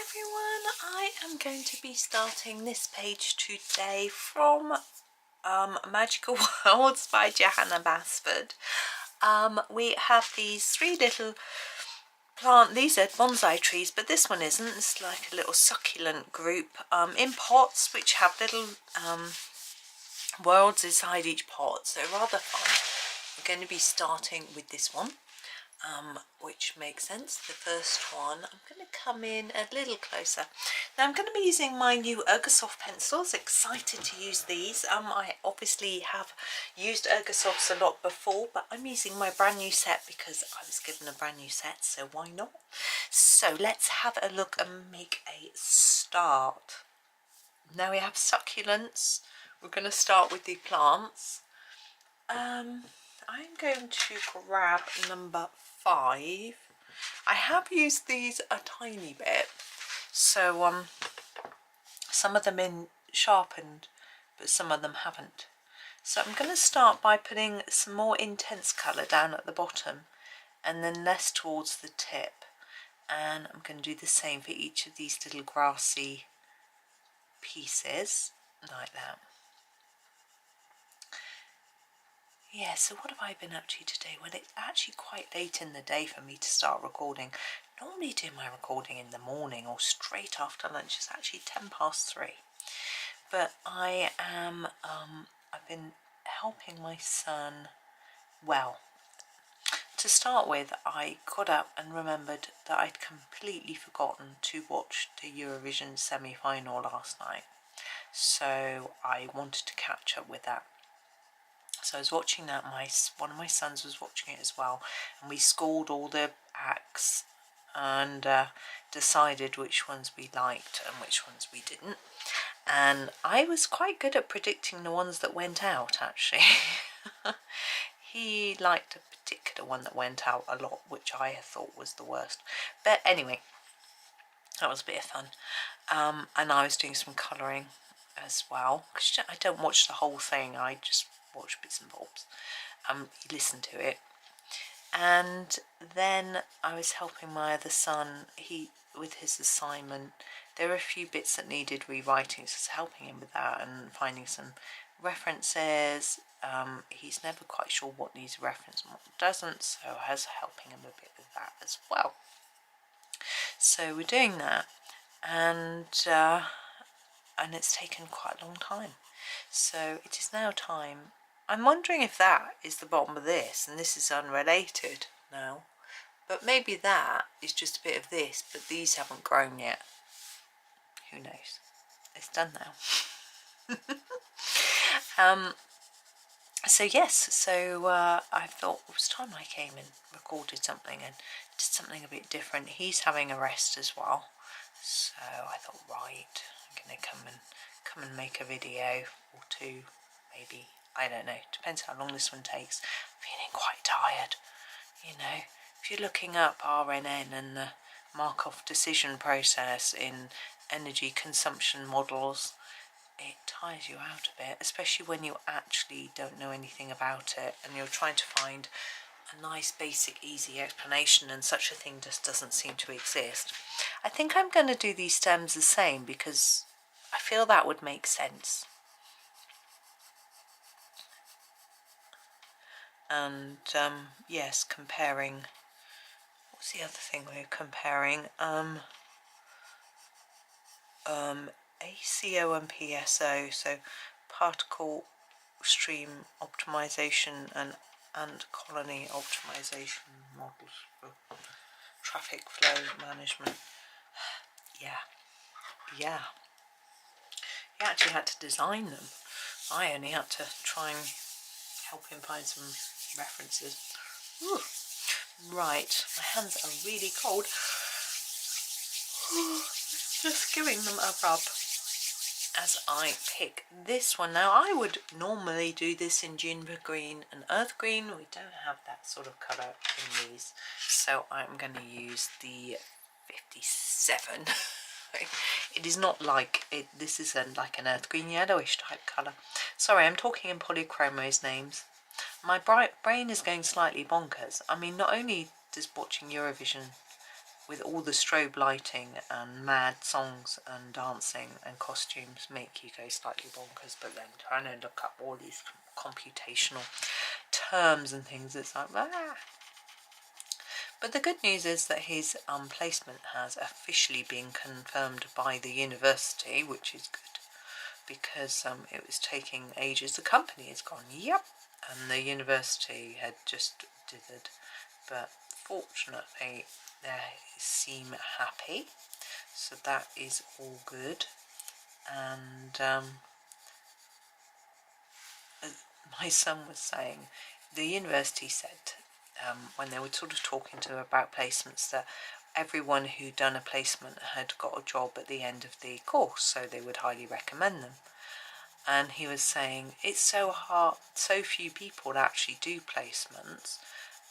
everyone, I am going to be starting this page today from Magical Worlds by Johanna Basford. We have these three little these are bonsai trees, but this one isn't. It's like a little succulent group in pots which have little worlds inside each pot, so rather fun. We're going to be starting with this one. Which makes sense. The first one, I'm going to come in a little closer. Now I'm going to be using my new Ergosoft pencils. Excited to use these. I obviously have used Ergosofts a lot before, but I'm using my brand new set because I was given a brand new set, so why not? So let's have a look and make a start. Now we have succulents. We're going to start with the plants. I'm going to grab number 5. I have used these a tiny bit, so some of them in sharpened, but some of them haven't. So I'm going to start by putting some more intense colour down at the bottom and then less towards the tip, and I'm going to do the same for each of these little grassy pieces like that. Yeah, so what have I been up to today? Well, it's actually quite late in the day for me to start recording. Normally do my recording in the morning or straight after lunch. It's actually 3:10. But I am, I've been helping my son. Well, to start with, I got up and remembered that I'd completely forgotten to watch the Eurovision semi-final last night. So I wanted to catch up with that. So I was watching that, one of my sons was watching it as well, and we scored all the acts and decided which ones we liked and which ones we didn't. And I was quite good at predicting the ones that went out, actually. He liked a particular one that went out a lot, which I thought was the worst. But anyway, that was a bit of fun. And I was doing some colouring as well, because I don't watch the whole thing, I just watch bits and bobs, listen to it. And then I was helping my other son, with his assignment. There were a few bits that needed rewriting, so I was helping him with that and finding some references. He's never quite sure what needs a reference and what doesn't, so I was helping him a bit with that as well. So we're doing that, and it's taken quite a long time. So it is now time. I'm wondering if that is the bottom of this and this is unrelated now, but maybe that is just a bit of this, but these haven't grown yet. Who knows? It's done now. So yes, so I thought it was time I came and recorded something and did something a bit different. He's having a rest as well, so I thought, right, I'm gonna come and make a video or two, maybe. I don't know, depends how long this one takes. I'm feeling quite tired, you know. If you're looking up RNN and the Markov decision process in energy consumption models, it tires you out a bit, especially when you actually don't know anything about it and you're trying to find a nice, basic, easy explanation, and such a thing just doesn't seem to exist. I think I'm going to do these stems the same because I feel that would make sense. And yes, comparing, what's the other thing we're comparing? ACO and PSO, so particle stream optimization and colony optimization models for traffic flow management. Yeah. He actually had to design them. I only had to try and help him find some references. Ooh. Right, my hands are really cold. Just giving them a rub as I pick this one. Now I would normally do this in Juniper Green and Earth Green. We don't have that sort of colour in these, so I'm going to use the 57. It is not like it. This is like an earth green yellowish type colour. Sorry, I'm talking in polychromos names. My brain is going slightly bonkers. I mean, not only does watching Eurovision with all the strobe lighting and mad songs and dancing and costumes, make you go slightly bonkers. But then trying to look up all these computational terms and things, it's like, ah. But the good news is that his placement has officially been confirmed by the university, which is good, because it was taking ages. The company has gone, yep, and the university had just dithered. But fortunately, they seem happy, so that is all good. And my son was saying, the university said, when they were sort of talking to him about placements, that everyone who'd done a placement had got a job at the end of the course, so they would highly recommend them. And he was saying, it's so hard, so few people actually do placements,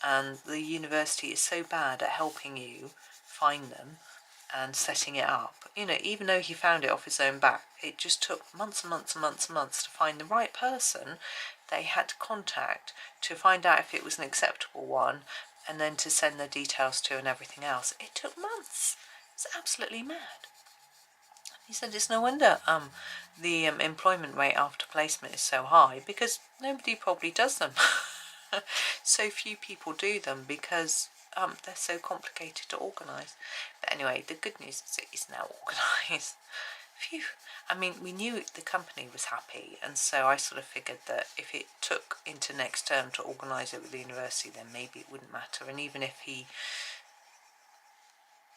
and the university is so bad at helping you find them and setting it up. You know, even though he found it off his own back, it just took months and months and months and months to find the right person they had to contact to find out if it was an acceptable one, and then to send the details to and everything else. It took months. It's absolutely mad. He said it's no wonder the employment rate after placement is so high, because nobody probably does them. So few people do them because they're so complicated to organise. But anyway, the good news is it is now organised. Phew. I mean, we knew the company was happy, and so I sort of figured that if it took into next term to organise it with the university, then maybe it wouldn't matter. And even if he,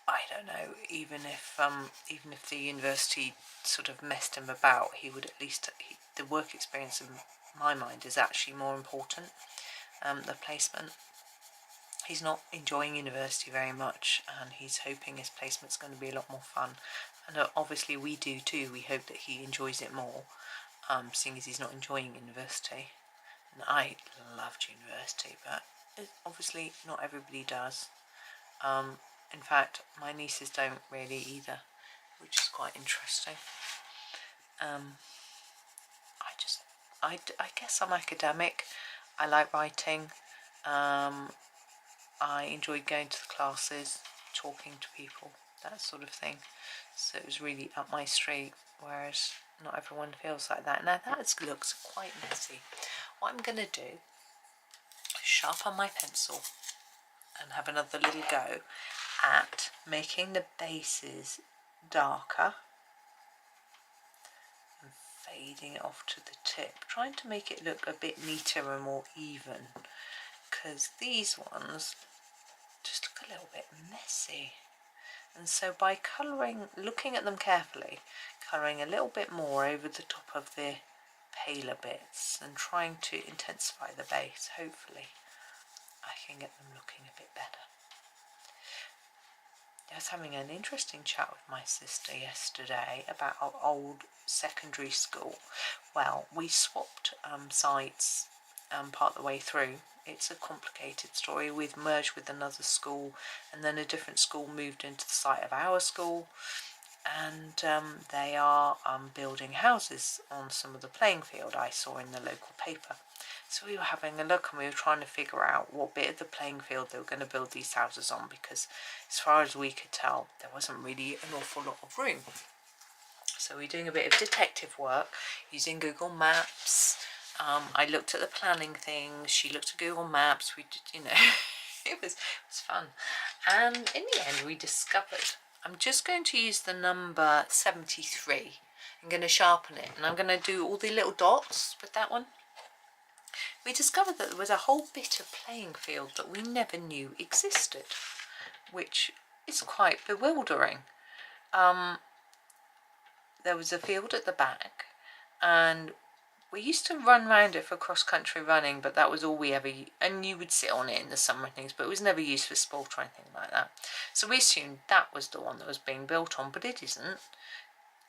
I don't know, even if the university sort of messed him about, he would at least, the work experience in my mind is actually more important. The placement. He's not enjoying university very much, and he's hoping his placement's going to be a lot more fun. And obviously we do too. We hope that he enjoys it more, seeing as he's not enjoying university. And I loved university, but obviously not everybody does. In fact, my nieces don't really either, which is quite interesting. I guess I'm academic. I like writing. I enjoyed going to the classes, talking to people, that sort of thing. So it was really up my street, whereas not everyone feels like that. Now that looks quite messy. What I'm going to do is sharpen my pencil and have another little go at making the bases darker and fading it off to the tip, trying to make it look a bit neater and more even, because these ones just look a little bit messy. And so by colouring, looking at them carefully, colouring a little bit more over the top of the paler bits and trying to intensify the base, hopefully I can get them looking a bit better. I was having an interesting chat with my sister yesterday about our old secondary school. Well, we swapped sites part of the way through. It's a complicated story. We've merged with another school, and then a different school moved into the site of our school, and they are building houses on some of the playing field I saw in the local paper. So we were having a look, and we were trying to figure out what bit of the playing field they were going to build these houses on, because as far as we could tell, there wasn't really an awful lot of room. So we're doing a bit of detective work using Google Maps. I looked at the planning things, she looked at Google Maps, we did, you know, it was fun. And in the end we discovered, I'm just going to use the number 73. I'm going to sharpen it, and I'm going to do all the little dots with that one. We discovered that there was a whole bit of playing field that we never knew existed, which is quite bewildering. There was a field at the back, and we used to run around it for cross-country running, but that was all we ever, and you would sit on it in the summer and things, but it was never used for sport or anything like that. So we assumed that was the one that was being built on, but it isn't.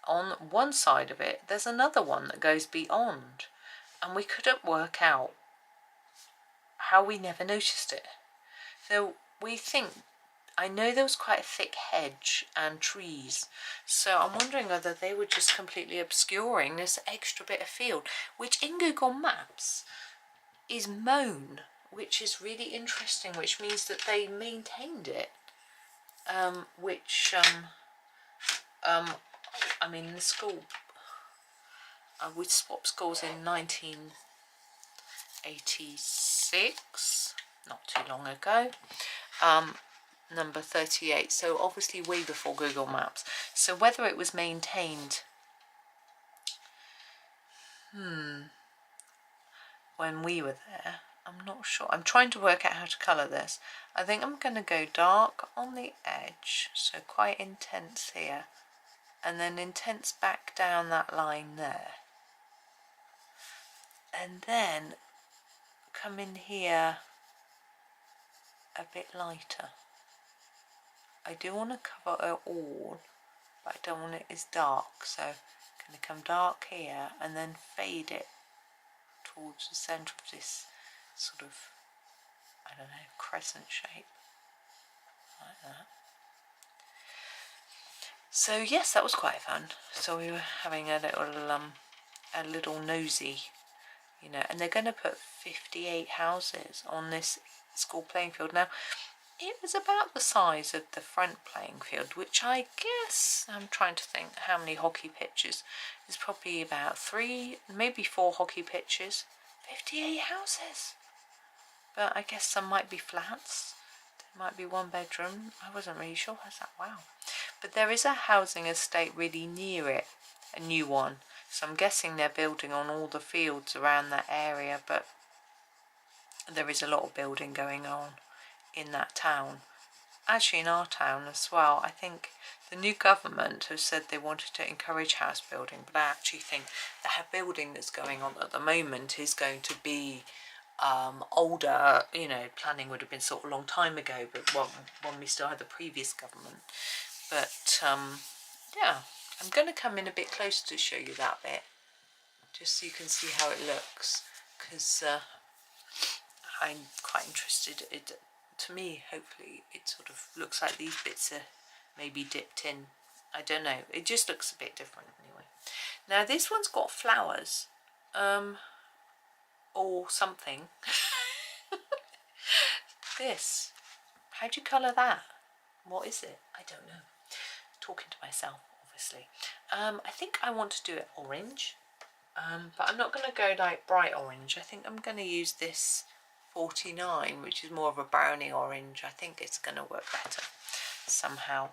On one side of it, there's another one that goes beyond, and we couldn't work out how we never noticed it. So we think, I know there was quite a thick hedge and trees, so I'm wondering whether they were just completely obscuring this extra bit of field, which in Google Maps is mown, which is really interesting, which means that they maintained it. which I mean, the school, we swapped schools in 1986, not too long ago. Number 38, so obviously way before Google Maps. So whether it was maintained when we were there, I'm not sure. I'm trying to work out how to colour this. I think I'm going to go dark on the edge, so quite intense here, and then intense back down that line there, and then come in here a bit lighter. I do want to cover it all, but I don't want it as dark, so I'm going to come dark here and then fade it towards the centre of this sort of, I don't know, crescent shape, like that. So yes, that was quite fun. So we were having a little nosy, you know, and they're going to put 58 houses on this school playing field. Now, it was about the size of the front playing field, which I guess, I'm trying to think how many hockey pitches, is probably about 3, maybe 4 hockey pitches, 58 houses. But I guess some might be flats, there might be 1 bedroom, I wasn't really sure. I was like, wow. But there is a housing estate really near it, a new one, so I'm guessing they're building on all the fields around that area, but there is a lot of building going on in that town. Actually in our town as well. I think the new government has said they wanted to encourage house building, but I actually think the building that's going on at the moment is going to be older. You know, planning would have been sort of a long time ago, but when we still had the previous government. But yeah, I'm going to come in a bit closer to show you that bit, just so you can see how it looks, because I'm quite interested. To me, hopefully, it sort of looks like these bits are maybe dipped in. I don't know. It just looks a bit different anyway. Now, this one's got flowers, or something. This. How do you colour that? What is it? I don't know. Talking to myself, obviously. I think I want to do it orange, but I'm not going to go like bright orange. I think I'm going to use this 49, which is more of a brownie orange. I think it's going to work better somehow.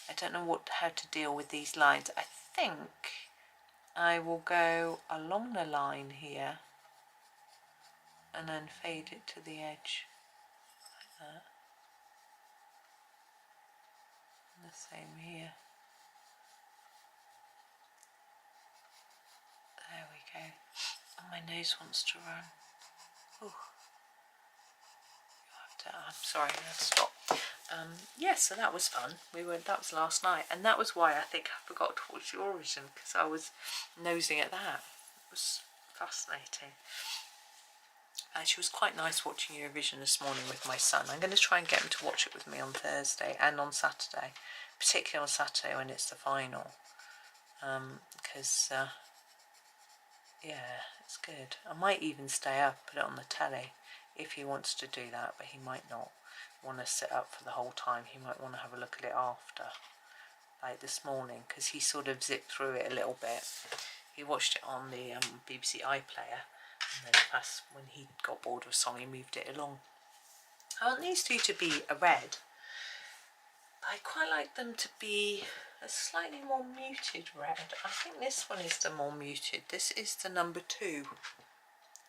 I don't know how to deal with these lines. I think I will go along the line here and then fade it to the edge like that. And the same here. There we go. Oh, my nose wants to run. Ooh. I'm sorry, I have to stop. Yeah, so that was fun. That was last night, and that was why I think I forgot to watch Eurovision, because I was nosing at that. It was fascinating. Actually, it was quite nice watching Eurovision this morning with my son. I'm going to try and get him to watch it with me on Thursday and on Saturday, particularly on Saturday when it's the final, because yeah, it's good. I might even stay up, put it on the telly if he wants to do that, but he might not want to sit up for the whole time. He might want to have a look at it after, like this morning, because he sort of zipped through it a little bit. He watched it on the BBC iPlayer, and then when he got bored of a song, he moved it along. I want these two to be a red, but I quite like them to be a slightly more muted red. I think this one is the more muted. This is the number 2.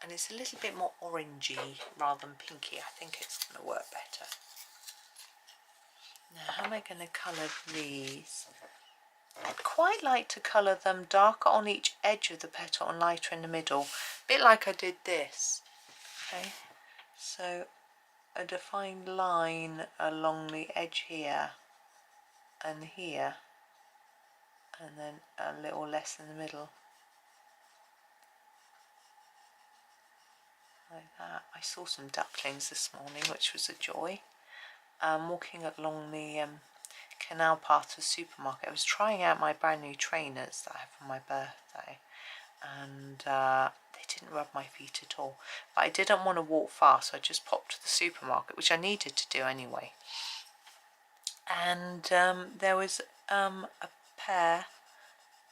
And it's a little bit more orangey rather than pinky. I think it's going to work better. Now, how am I going to colour these? I'd quite like to colour them darker on each edge of the petal and lighter in the middle. A bit like I did this. Okay, so a defined line along the edge here and here. And then a little less in the middle. Like that. I saw some ducklings this morning, which was a joy. Walking along the canal path to the supermarket. I was trying out my brand new trainers that I have for my birthday, and they didn't rub my feet at all. But I didn't want to walk fast, so I just popped to the supermarket, which I needed to do anyway. and there was a pair,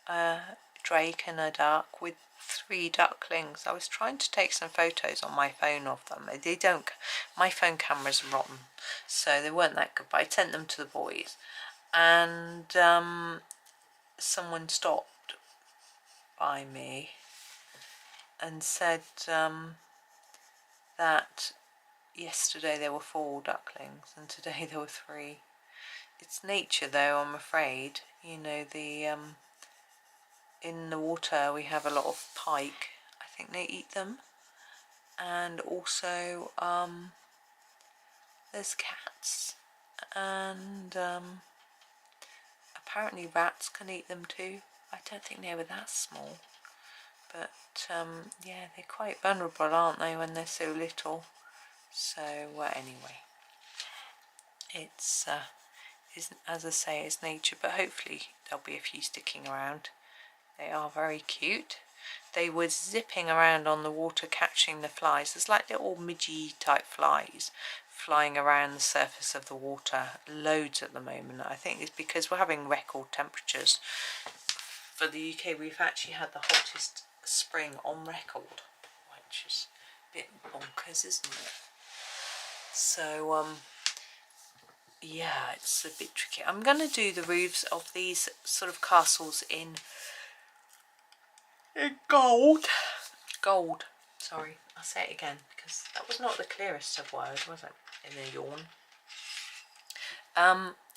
a drake and a duck with 3 ducklings. I was trying to take some photos on my phone of them. They don't, my phone camera's rotten, so they weren't that good, but I sent them to the boys, and someone stopped by me and said that yesterday there were 4 ducklings and today there were 3. It's nature though, I'm afraid. You know, the in the water we have a lot of pike. I think they eat them, and also there's cats, and apparently rats can eat them too. I don't think they were that small, but yeah, they're quite vulnerable, aren't they, when they're so little. So anyway, it's as I say, it's nature, but hopefully there'll be a few sticking around. They are very cute. They were zipping around on the water catching the flies. There's like little midgy type flies flying around the surface of the water, loads at the moment. I think it's because we're having record temperatures. For the UK, we've actually had the hottest spring on record, which is a bit bonkers, isn't it? So yeah, it's a bit tricky. I'm going to do the roofs of these sort of castles in gold. Sorry, I'll say it again because that was not the clearest of words, was it? In a yawn.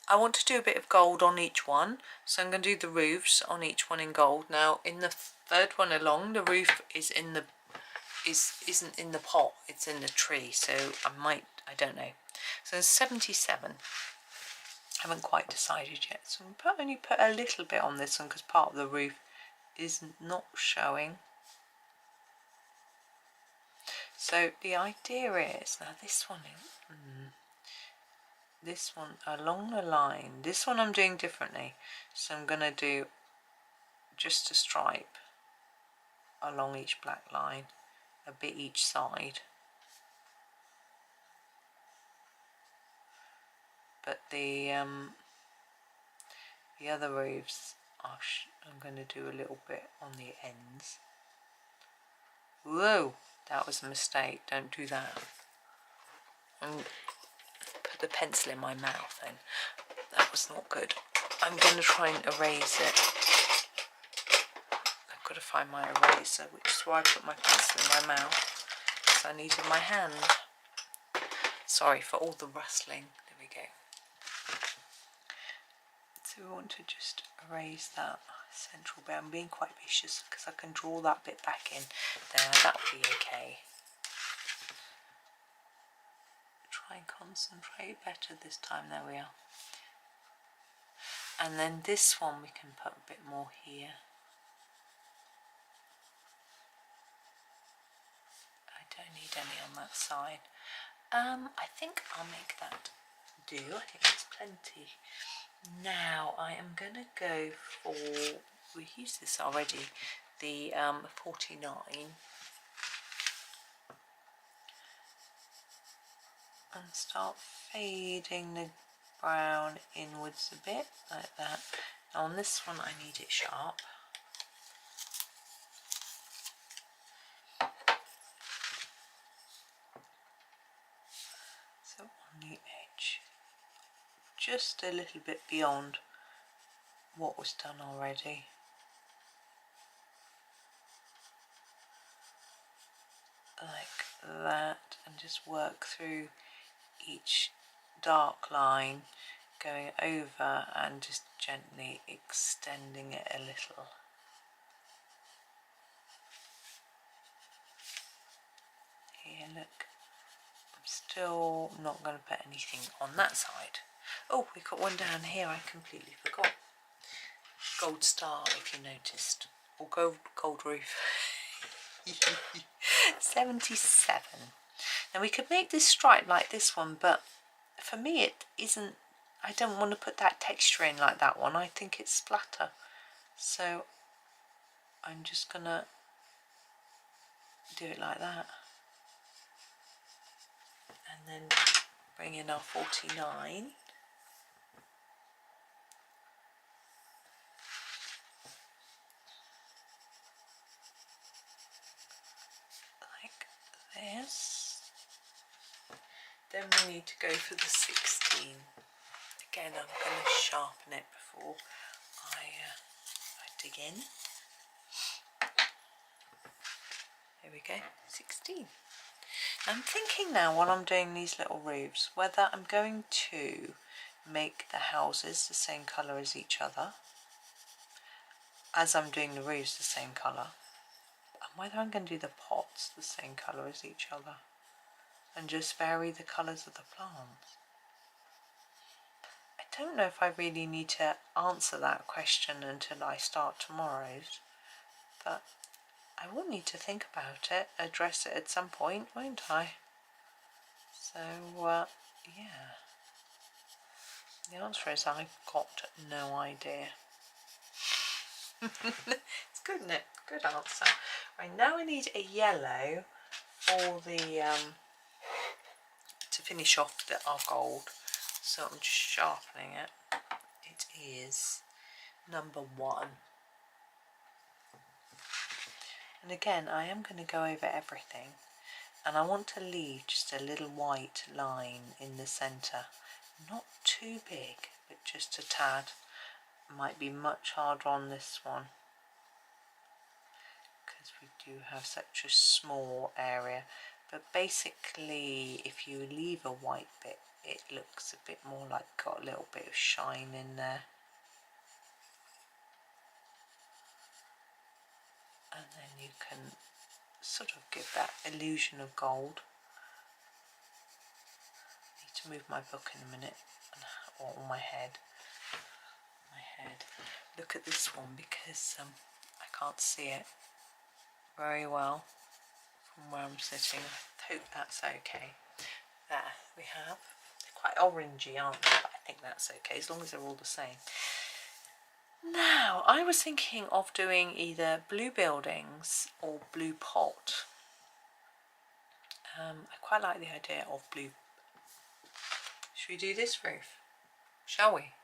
I want to do a bit of gold on each one, so I'm going to do the roofs on each one in gold. Now, in the third one along, the roof is in the isn't in the pot; it's in the tree. So I don't know. So there's 77. I haven't quite decided yet, so I'm only put a little bit on this one because part of the roof is not showing. So the idea is, now this one along the line, this one I'm doing differently, so I'm going to do just a stripe along each black line, a bit each side, but the other roofs I'm going to do a little bit on the ends. Whoa, that was a mistake, don't do that. Put the pencil in my mouth then. That was not good. I'm going to try and erase it. I've got to find my eraser, which is why I put my pencil in my mouth, because I needed my hand. Sorry for all the rustling. There we go. So we want to just erase that central bit. I'm being quite vicious because I can draw that bit back in. There, that'll be okay. Try and concentrate better this time. There we are. And then this one we can put a bit more here. I don't need any on that side. I think I'll make that do. I think it's plenty. Now I am going to go for, we used this already, the 49. And start fading the brown inwards a bit, like that. Now on this one I need it sharp. So on the edge, just a little bit beyond what was done already. Like that, and just work through each dark line, going over and just gently extending it a little. Here, look. I'm still not going to put anything on that side. Oh, we've got one down here I completely forgot. Gold star, if you noticed. Or gold roof. 77. Now we could make this stripe like this one, but for me it isn't, I don't want to put that texture in like that one. I think it's splatter. So I'm just gonna do it like that. And then bring in our 49. areas. Then we need to go for the 16. Again, I'm going to sharpen it before I dig in. There we go, 16. I'm thinking now while I'm doing these little roofs whether I'm going to make the houses the same colour as each other as I'm doing the roofs the same colour, and whether I'm going to do the pots the same colour as each other and just vary the colours of the plants. I don't know if I really need to answer that question until I start tomorrow's, but I will need to think about it, address it at some point, won't I? So, yeah. The answer is I've got no idea. It's good, isn't it? Good answer. Right, now I need a yellow for the to finish off our gold. So I'm just sharpening it. It is number 1. And again, I am going to go over everything, and I want to leave just a little white line in the centre. Not too big, but just a tad. Might be much harder on this one because we do have such a small area, but basically if you leave a white bit it looks a bit more like got a little bit of shine in there, and then you can sort of give that illusion of gold. I need to move my book in a minute, or my head. Look at this one because I can't see it very well from where I'm sitting. I hope that's okay. There we have. They're quite orangey, aren't they? But I think that's okay as long as they're all the same. Now I was thinking of doing either blue buildings or blue pot. I quite like the idea of blue. Should we do this roof? Shall we?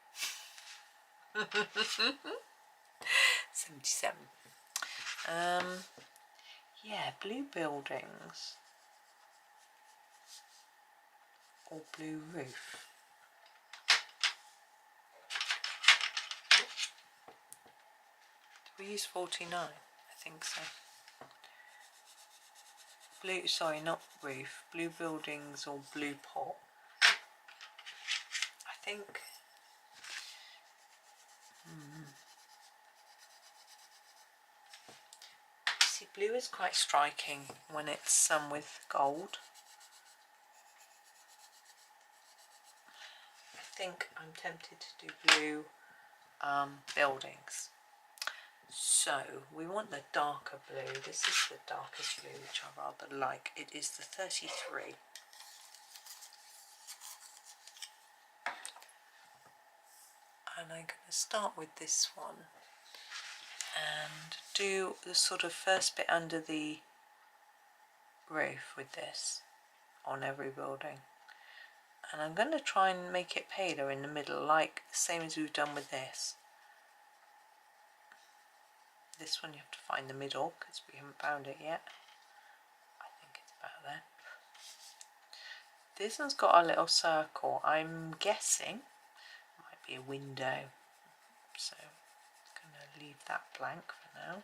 77. Yeah, blue buildings or blue roof. Did we use 49? I think so. Blue, sorry, not roof. Blue buildings or blue pot. I think. See, blue is quite striking when it's with gold. I think I'm tempted to do blue buildings. So we want the darker blue. This is the darkest blue, which I rather like. It is the 33. And I'm going to start with this one and do the sort of first bit under the roof with this on every building. And I'm going to try and make it paler in the middle, like the same as we've done with this. This one you have to find the middle because we haven't found it yet. I think it's about there. This one's got a little circle. I'm guessing it might be a window. So I'm going to leave that blank for now.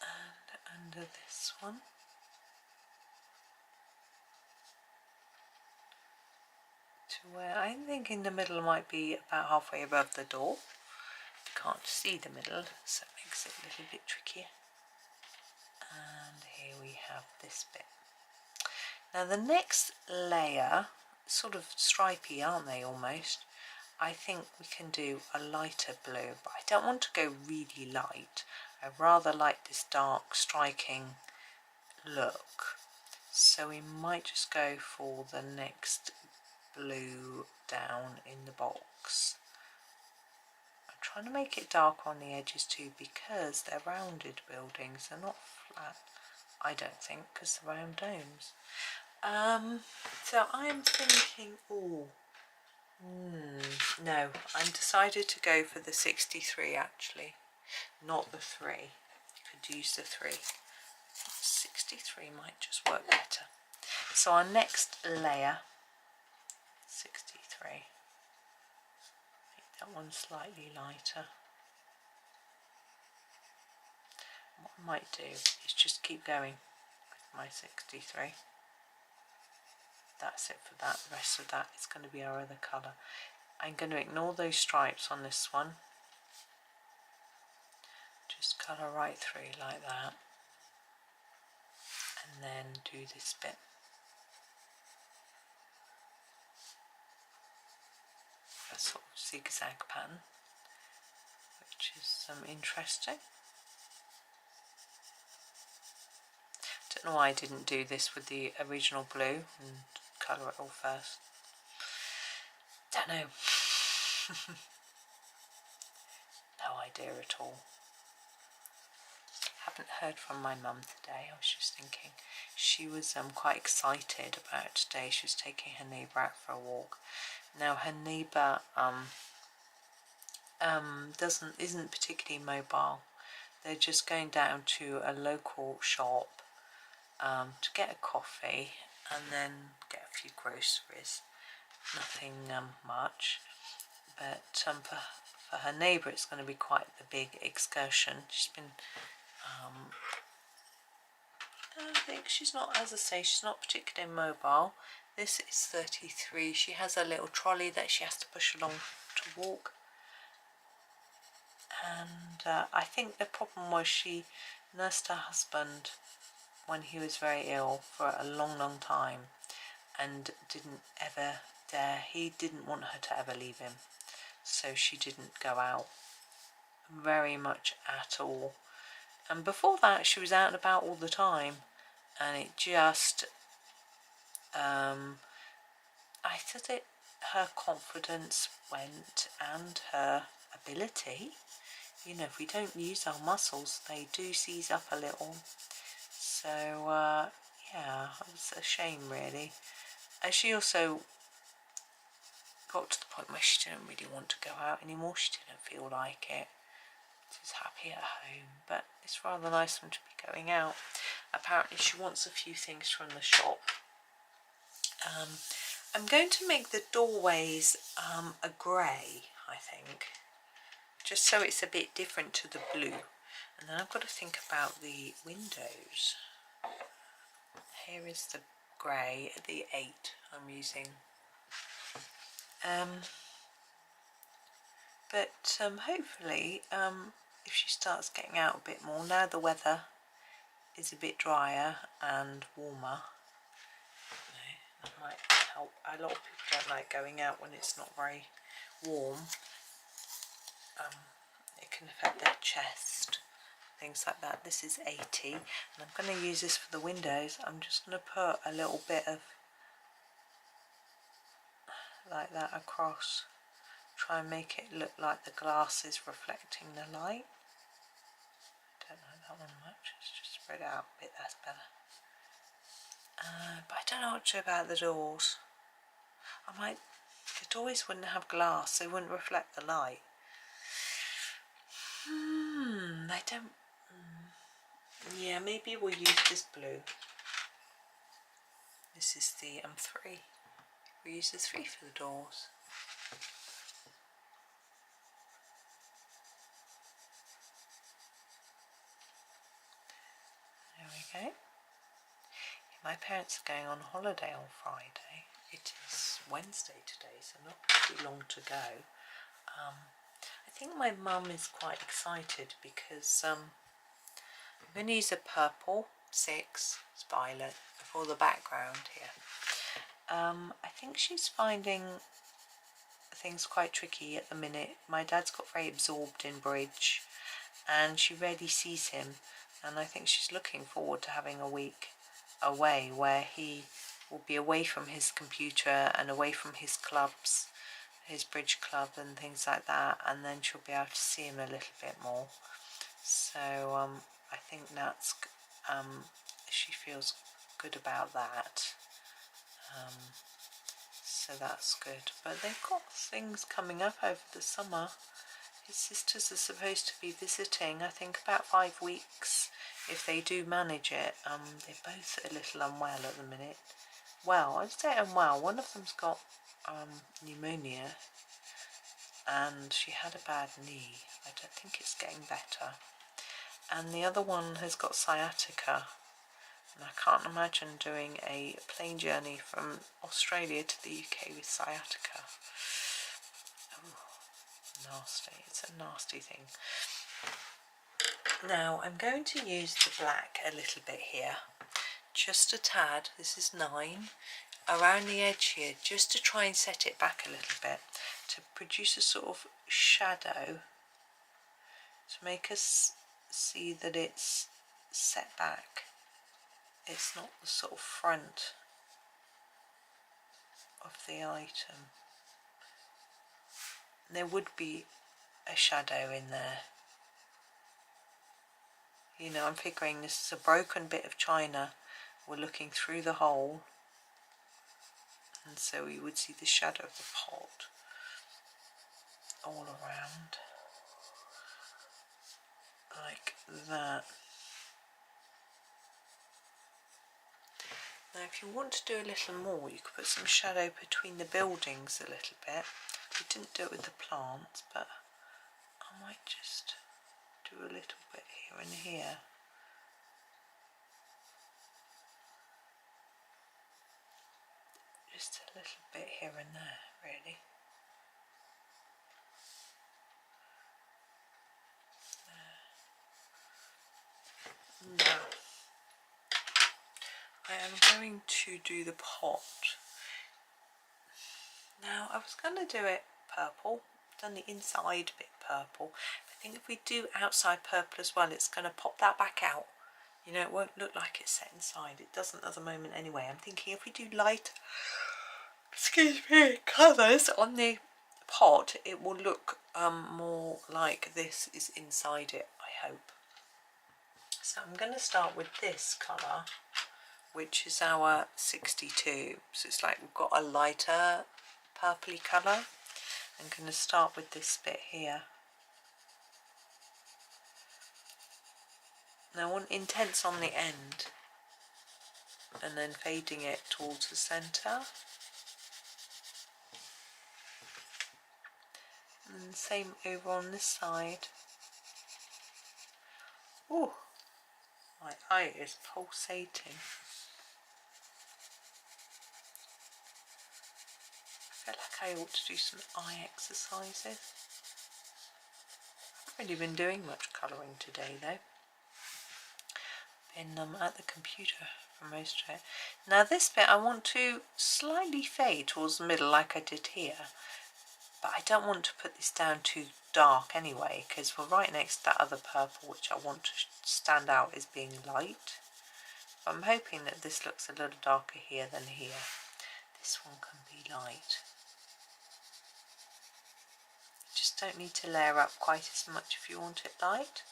And under this one. To where I'm thinking the middle might be about halfway above the door. Can't see the middle, so it makes it a little bit trickier. And here we have this bit. Now the next layer, sort of stripy, aren't they, almost? I think we can do a lighter blue, but I don't want to go really light. I rather like this dark, striking look. So we might just go for the next blue down in the box. I'm trying to make it darker on the edges too because they're rounded buildings, they're not flat, I don't think, because they're round domes. So I'm thinking, no, I'm decided to go for the 63 actually, not the 3. You could use the 3. 63 might just work better. So our next layer, 63, make that one slightly lighter. What I might do is just keep going with my 63. That's it for that. The rest of that is going to be our other colour. I'm going to ignore those stripes on this one. Just colour right through like that. And then do this bit. A sort of zigzag pattern, which is interesting. Don't know why I didn't do this with the original blue and colour it all first. Don't know. No idea at all. Haven't heard from my mum today. I was just thinking she was quite excited about today. She was taking her neighbour out for a walk. Now her neighbour isn't particularly mobile. They're just going down to a local shop to get a coffee and then get a few groceries. Nothing much, but for her neighbour it's going to be quite a big excursion. She's been I think she's not, as I say, she's not particularly mobile. This is 33. She has a little trolley that she has to push along to walk. And I think the problem was she nursed her husband when he was very ill for a long time and didn't ever dare, he didn't want her to ever leave him, so she didn't go out very much at all. And before that she was out and about all the time, and it just I thought it, her confidence went and her ability. You know, if we don't use our muscles they do seize up a little. So yeah, it was a shame really. And she also got to the point where she didn't really want to go out anymore. She didn't feel like it. She was happy at home, but it's rather nice for them to be going out. Apparently she wants a few things from the shop. I'm going to make the doorways a grey, I think, just so it's a bit different to the blue. And then I've got to think about the windows. Here is the grey, the 8 I'm using. But hopefully if she starts getting out a bit more, now the weather is a bit drier and warmer, that might help. A lot of people don't like going out when it's not very warm. It can affect their chest, things like that. This is 80, and I'm going to use this for the windows. I'm just going to put a little bit of like that across, try and make it look like the glass is reflecting the light. I don't like that one much, let's just spread it out a bit, that's better. But I don't know what to do about the doors. The doors wouldn't have glass, they wouldn't reflect the light. They don't. Yeah, maybe we'll use this blue. This is the 3. We'll use the 3 for the doors. There we go. My parents are going on holiday on Friday. It is Wednesday today, so not too long to go. I think my mum is quite excited because I'm going to use a purple 6, it's violet, for the background here. I think she's finding things quite tricky at the minute. My dad's got very absorbed in bridge and she rarely sees him, and I think she's looking forward to having a week away where he will be away from his computer and away from his clubs, his bridge club and things like that, and then she'll be able to see him a little bit more. So I think that's she feels good about that. So that's good. But they've got things coming up over the summer. His sisters are supposed to be visiting, I think about 5 weeks, if they do manage it. They're both a little unwell at the minute. Well, I'd say unwell. One of them's got pneumonia, and she had a bad knee. I don't think it's getting better. And the other one has got sciatica, and I can't imagine doing a plane journey from Australia to the UK with sciatica. Oh, nasty. It's a nasty thing. Now I'm going to use the black a little bit here, just a tad. This is 9, around the edge here, just to try and set it back a little bit, to produce a sort of shadow, to make us see that it's set back. It's not the sort of front of the item. There would be a shadow in there. You know, I'm figuring this is a broken bit of china. We're looking through the hole, and so we would see the shadow of the pot all around, like that. Now if you want to do a little more, you could put some shadow between the buildings a little bit. We didn't do it with the plants, but I might just do a little bit here and here. Just a little bit here and there, really. Now, I am going to do the pot. Now, I was going to do it purple, done the inside bit purple. I think if we do outside purple as well, it's going to pop that back out. You know, it won't look like it's set inside. It doesn't at the moment anyway. I'm thinking if we do light, excuse me, colours on the pot, it will look more like this is inside it, I hope. So I'm going to start with this colour, which is our 62. So it's like we've got a lighter purpley colour. I'm going to start with this bit here. Now I want intense on the end, and then fading it towards the centre. And same over on this side. Oh, my eye is pulsating. I feel like I ought to do some eye exercises. I haven't really been doing much colouring today though. Been at the computer for most of it. Now this bit I want to slightly fade towards the middle like I did here. But I don't want to put this down too dark anyway, because we're right next to that other purple which I want to stand out as being light. But I'm hoping that this looks a little darker here than here. This one can be light. You just don't need to layer up quite as much if you want it light.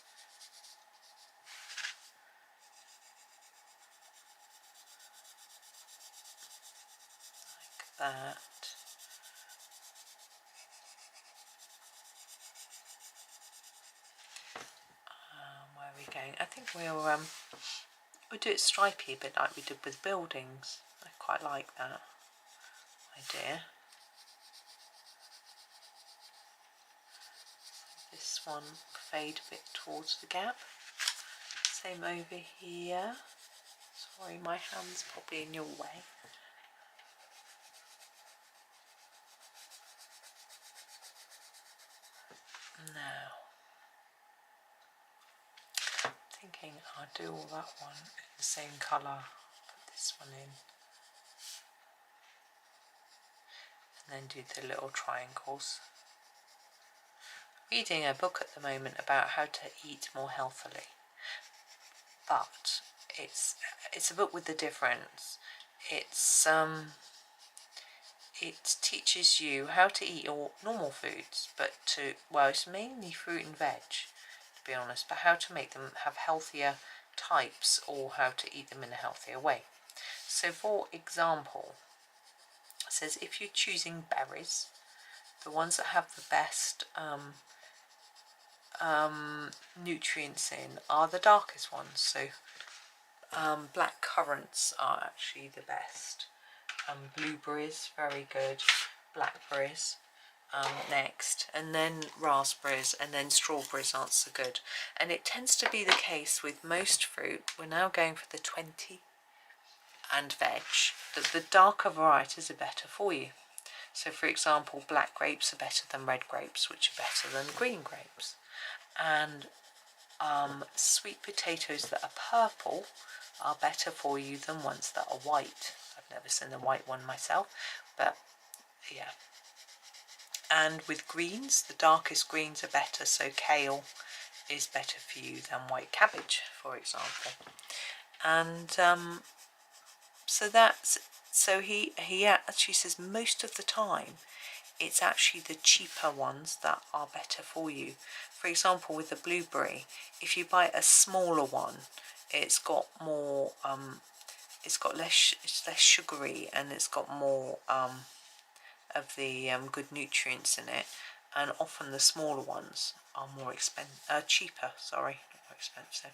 Like that. Where are we going? I think we'll do it stripy a bit like we did with buildings. I quite like that idea. This one fade a bit towards the gap. Same over here. Sorry, my hand's probably in your way. Now, thinking I'll do all that one in the same colour, put this one in, and then do the little triangles. Reading a book at the moment about how to eat more healthily, but it's a book with a difference. It teaches you how to eat your normal foods, but it's mainly fruit and veg, to be honest, but how to make them have healthier types or how to eat them in a healthier way. So for example, it says if you're choosing berries, the ones that have the best nutrients in are the darkest ones. So black currants are actually the best. Blueberries, very good. Blackberries next, and then raspberries, and then strawberries aren't so good. And it tends to be the case with most fruit. We're now going for the 20 and veg, that the darker varieties are better for you. So for example, black grapes are better than red grapes, which are better than green grapes. And sweet potatoes that are purple are better for you than ones that are white. I've never seen the white one myself, but yeah. And with greens, the darkest greens are better, so kale is better for you than white cabbage, for example. And so he actually says most of the time it's actually the cheaper ones that are better for you. For example, with the blueberry, if you buy a smaller one, it's got more it's less sugary, and it's got more of the good nutrients in it, and often the smaller ones are cheaper, sorry, not more expensive.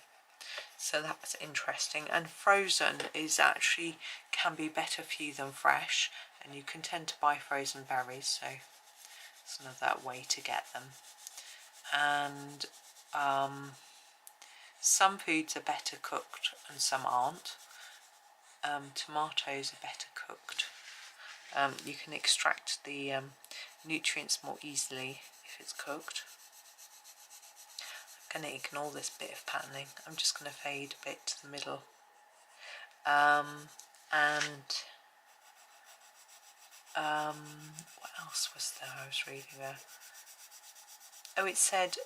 So that's interesting. And frozen can be better for you than fresh, and you can tend to buy frozen berries, so it's another way to get them. And some foods are better cooked and some aren't. Tomatoes are better cooked. You can extract the nutrients more easily if it's cooked. I'm going to ignore this bit of patterning. I'm just going to fade a bit to the middle. What else was there I was reading there? Oh, it said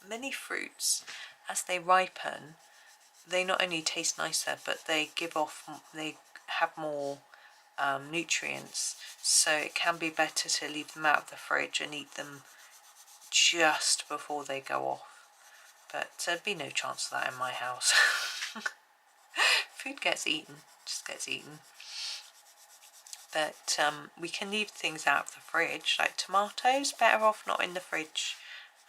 many fruits, as they ripen, they not only taste nicer, but they have more nutrients, so it can be better to leave them out of the fridge and eat them just before they go off. But there'd be no chance of that in my house. Food gets eaten, just gets eaten. But we can leave things out of the fridge, like tomatoes, better off not in the fridge,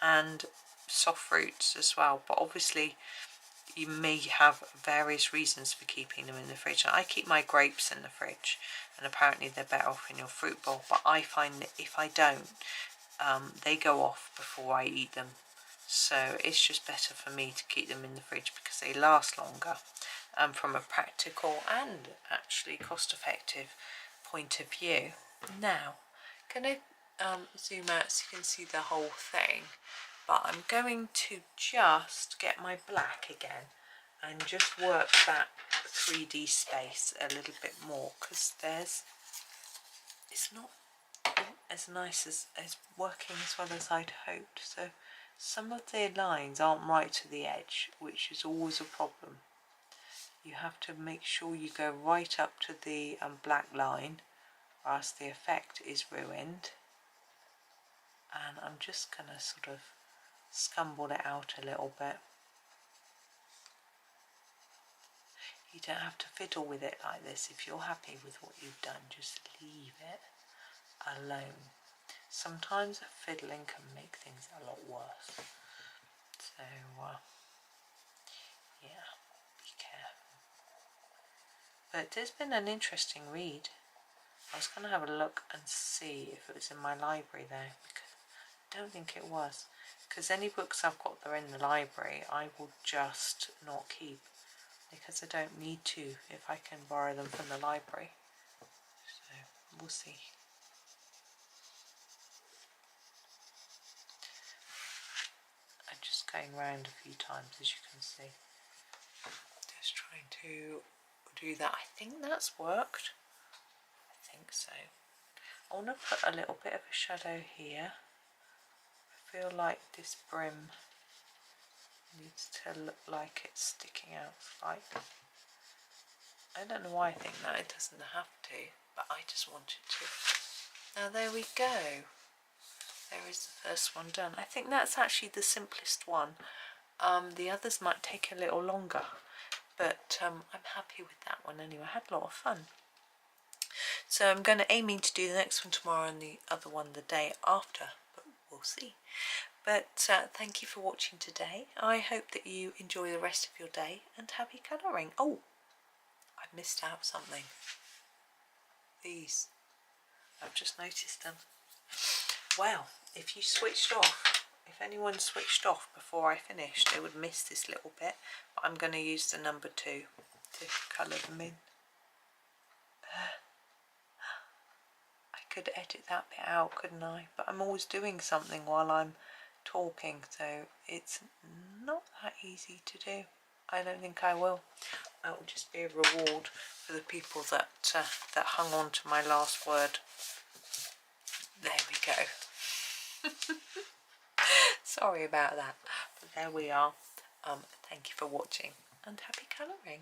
and soft fruits as well. But obviously you may have various reasons for keeping them in the fridge. I keep my grapes in the fridge, and apparently they're better off in your fruit bowl, but I find that if I don't, they go off before I eat them. So it's just better for me to keep them in the fridge because they last longer, from a practical and actually cost-effective point of view. Now, I'm going to zoom out so you can see the whole thing, but I'm going to just get my black again and just work that 3D space a little bit more, because it's not as nice as working as well as I'd hoped. So some of the lines aren't right to the edge, which is always a problem. You have to make sure you go right up to the black line, or else the effect is ruined. And I'm just going to sort of scumble it out a little bit. You don't have to fiddle with it like this. If you're happy with what you've done, just leave it alone. Sometimes fiddling can make things a lot worse. So, yeah, be careful. But it's been an interesting read. I was going to have a look and see if it was in my library there, because I don't think it was. Because any books I've got that are in the library, I will just not keep, because I don't need to if I can borrow them from the library. So we'll see. I'm just going round a few times, as you can see. Just trying to do that. I think that's worked. I think so. I want to put a little bit of a shadow here. I feel like this brim needs to look like it's sticking out slightly. I don't know why I think that. It doesn't have to, but I just want it to. Now there we go. There is the first one done. I think that's actually the simplest one. The others might take a little longer, but I'm happy with that one anyway. I had a lot of fun. So I'm aiming to do the next one tomorrow and the other one the day after, but we'll see. But thank you for watching today. I hope that you enjoy the rest of your day and happy colouring. Oh, I missed out something. These, I've just noticed them. Well, if you switched off, if anyone switched off before I finished, they would miss this little bit. But I'm going to use the number 2 to colour them in. I could edit that bit out, couldn't I? But I'm always doing something while I'm talking, so it's not that easy to do. I don't think I will. It will just be a reward for the people that that hung on to my last word. There we go. Sorry about that, but there we are. Thank you for watching and happy colouring.